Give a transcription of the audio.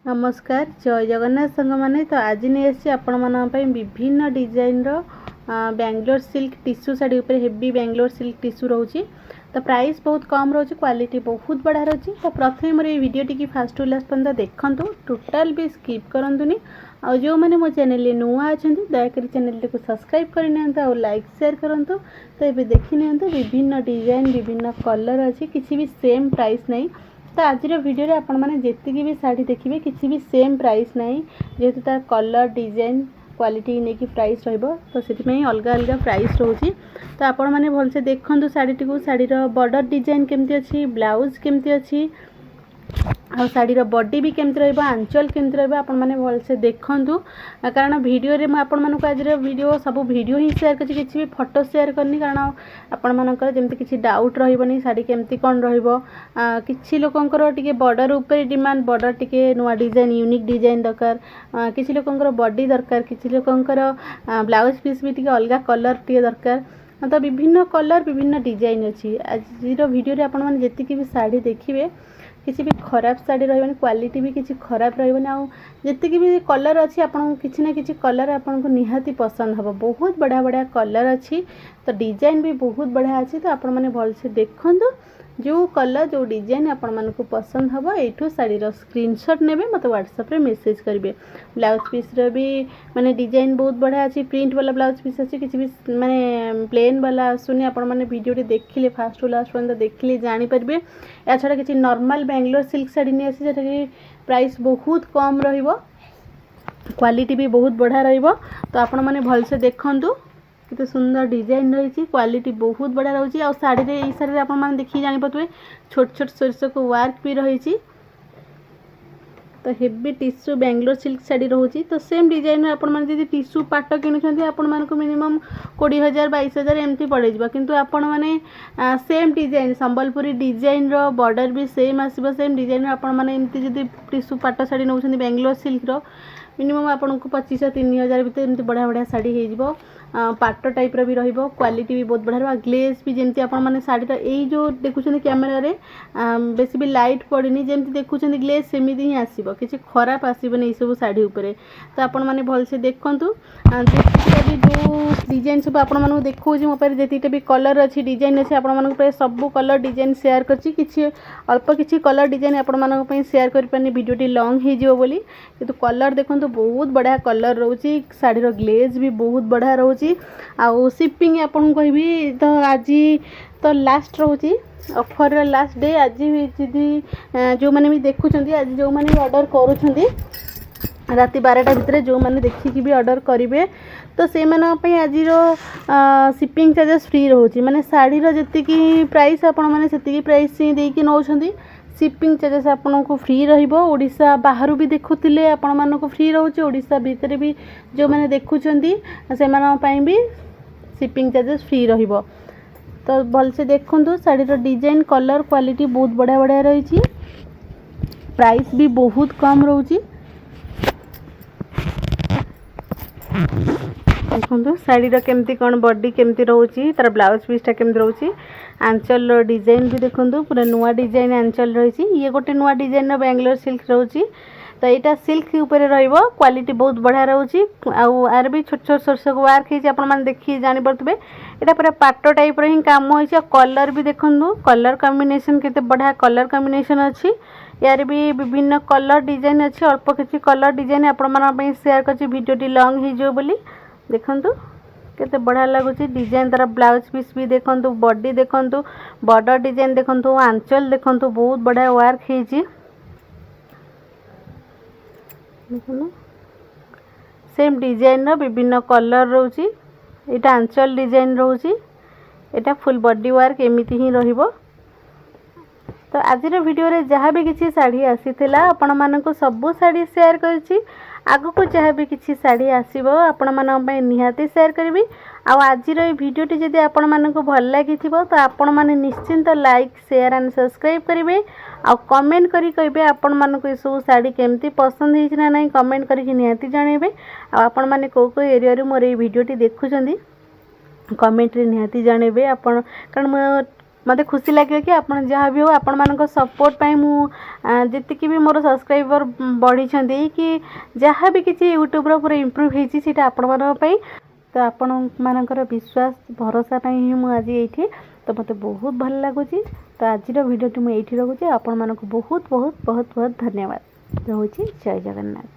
नमस्कार जय जगन्नाथ संग माने तो आज नहीं आसी आपण विभिन्न डिजाइन रो बेंगलोर सिल्क टिश्यू साड़ी ऊपर हेवी बेंगलोर सिल्क टिश्यू रोचे। तो प्राइस बहुत कम रोचे, क्वालिटी बहुत बढ़िया रोचे। तो प्रथम मोर ये वीडियो टी फास्ट टू लास्ट पर्यंत देखंतु, टोटाल भी स्किप करंतुनी। आ जो मैंने मो चैनल नुआ अच्छा दयाकोरी चैनल को सब्सक्राइब करनी और लाइक शेयर करूँ। तो ये देखी नि विभिन्न डिजाइन विभिन्न कलर अच्छी, किसी भी सेम प्राइस नहीं। तो आज वीडियो आपण मैंने जी भी शाढ़ी देखिए किसी भी सेम प्राइस नहीं, जेहेतु तार कलर डिजाइन क्वालिटी नहीं कि प्राइस रहिबो, तो से अलग अलग प्राइस रोची। तो आपण मैंने भलसे देखंतु शाढ़ी को, शाढ़ीर बॉर्डर डिजाइन केमती अच्छी, ब्लाउज केमती अच्छी, आ शाढ़ीर बॉडी भी केमती रहिबो, आंचल केमती रहिबो, आपण माने भलसे देखंतु। कारण वीडियो रे मैं आपण मानक आज वीडियो सब वीडियो ही शेयर करछि, किछि भी फोटो शेयर करनी। कारण आपण मानकर जेमति किछि डाउट रहिबोनी शाढ़ी केमती कोन रहिबो। किछि लोकंकर टिके बॉर्डर ऊपर डिमांड, बॉर्डर टिके नुआ डिजाइन यूनिक डिजाइन दरकार, किछि लोकंकर बॉडी दरकार, किछि लोकंकर ब्लाउज पीस भी टिके अलगा कलर टिके दरकार। तो विभिन्न कलर विभिन्न डिजाइन अच्छी। आज वीडियो रे आपण माने जेतिकी भी शाढ़ी देखिबे किसी भी खराब शाढ़ी रही, क्वालिटी भी किसी खराब रही। जी भी कलर अच्छी आपन किसी ना किसी कलर आपन को निहाती पसंद हम। बहुत बढ़िया बढ़िया कलर अच्छी, तो डिजाइन भी बहुत बढ़िया अच्छी। तो आपण मैंने भलसे देखंतु, जो कलर जो डिजाइन आपण मानक पसंद हम यू शाढ़ीर स्क्रीनशॉट नेबे, मत व्हाट्सएप रे मेसेज करेंगे। ब्लाउज पीस भी माने डिजाइन बहुत बढ़िया अच्छी, प्रिंट वाला ब्लाउज पीस अच्छी, किसी भी माने प्लेन वाला आसुनी। आपण मैंने वीडियो देखिले फास्ट टू लास्ट पर्यंत देखिले जानीपारे। या छड़ा किसी नॉर्मल बेंगलोर सिल्क शाढ़ी नहीं आसी, जोटा कि प्राइस बहुत कम रहिबो, क्वालिटी भी बहुत बढ़िया रहिबो। तो आपण मैंने भलसे देखंतु, कितने सुंदर डिजाइन रही, क्वालिटी बहुत बढ़िया रही। और शाढ़ी ये शाढ़ी आप देखिए जानीपे छोट छोट सोरस को वर्क भी रही। तो heavy tissue Bangalore silk sari रोची। तो सेम डिजाइन आपण मैंने टिश्यू पाट किणुंट आपण मानक मिनिमम 20,000 22,000 एमती पड़े, किंतु आपण मैंने सेम डिजाइन संबलपुरी डिजाइन रो बॉर्डर भी सेम आसो, सेम डिजाइन आपण मैंने एमती जब टिश्यू पाट शाढ़ी नौ बेंगलोर सिल्क रो मिनिमम आपन को 25,000-3,000 भीतर एमती बढ़िया बढ़िया शाढ़ी हो। पाट टाइप भी रहिबो, क्वालिटी भी बहुत बढ़िया। ग्लेज भी जमती आपण माने शाढ़ीटा यही जो देखुछन कैमेरा रे बेसी भी लाइट पड़नी, जमती देखुछन ग्लेज सेमिति ही आसीबो, किछि खराब आसीबो सब शाढ़ी उपरे। तो आपण माने भलसे देखंतु, जेतिटा भी जो डिजाइन सब आपण मानू देखौछि मो पारे, जेतिटा भी कलर अच्छी डिजाइन अच्छी आपण मानक पे सब कलर डिजाइन शेयर करछि। किछि अल्प किछि कलर डिजाइन आपण मानक पे शेयर कर पानी, वीडियोटी लॉन्ग हे जिवो बोली। किंतु कलर देखंतु बहुत बढ़िया कलर रोची, शाढ़ीर ग्लेज भी बहुत बढ़िया रोची। आउ शिपिंग आपन कहबी तो आज तो लास्ट रोची ऑफर लास्ट डे। आज भी जो मैंने भी देखुछंती, आज जो मैंने भी ऑर्डर करूछंती राति 12टा भितर जो मैंने देखिकी भी ऑर्डर करेंगे, तो से आज शिपिंग चार्जेस फ्री रोची। माने शाढ़ीर जी प्राइस आपण मैंने से प्राइस देकी नौ, शिपिंग चार्जेस आपन को फ्री रहिबो। ओडिशा बाहर भी देखुतिले आपण मानक फ्री रोचे, ओडिशा भीतर भी जो मैंने देखुछंती से मानन पई भी शिपिंग चार्जेस फ्री रहिबो। तो भलसे देखंतु, शाढ़ीर डिजाइन कलर क्वालिटी बहुत बढ़िया बढ़िया रही, प्राइस भी बहुत कम रोची। देखो शाढ़ीर केमती कौन बॉडी केमती रोची, तार ब्लाउज पीसटा केमती रोची, आंचल डिजाइन भी देखो पूरा नुआ डिजाइन आंचल रही। ये गोटे नुआ डिजाइन बेंगलोर सिल्क रोची। तो यहाँ सिल्क ऊपर रहिबो, क्वालिटी बहुत बढ़िया रोची। आर भी छोट छोट सोरस को वर्क होती, आप देखिए जानीपे यहाँ पूरा पाट टाइप ही काम होती। कलर भी देखो, कलर कॉम्बिनेशन केते बढ़िया कलर कॉम्बिनेशन अच्छी। यार भी विभिन्न कलर डिजाइन अच्छी, अल्प किसी कलर डिजाइन आपण शेयर कर वीडियोटी लॉन्ग हो बोली। देखंतु केते बढ़िया लगुच डिजाइन, तार ब्लाउज पीस भी देखंतु, बॉडी देखंतु, बॉर्डर डिजाइन देखंतु, आंचल देखंतु बहुत बढ़िया वर्क होती। सेम डिजाइन विभिन्न कलर रोची, यहाँ आंचल डिजाइन रोची, यहाँ फुल बॉडी वर्क एमती ही रहिबो। तो आज वीडियो रे जहाँ भी किसी शाढ़ी आसीथिला आपण मानक सबू शाढ़ी शेयर करछि। आगु को जहाँ भी किसी शाढ़ी आसीबो आपण मानक पई निहाती शेयर करबी। आज भिडियोटी जदि आपण मानक भल लगी तो आपण माने निश्चिंत लाइक शेयर एंड सब्सक्राइब करेंगे। आ कमेंट करी कहबे आपण मानक ये सब शाढ़ी केमती पसंद होइछि ना नहीं, कमेंट करी निहाती जणेबे। आपण माने को एरिया मोर ये भिडियोटी देखुछंदी कमेंट रे निहाती जणेबे आपण, कारण मते खुशी लगे कि आपण जहाँ भी हो आपण मानक सपोर्ट पाई मु जतिकि भी मोर सब्सक्राइबर बढ़ी कि जहाँ भी किसी यूट्यूब रो पूरा इम्प्रूव होईची सेटा आपण मानक पाई तो आपण मानकर विश्वास भरोसा पाई ही मु आज एठी तो मते बहुत भल लागुची तो आज वीडियो मु एठी रखुची आपण मानक बहुत बहुत बहुत बहुत धन्यवाद रहूची जय जगन्नाथ।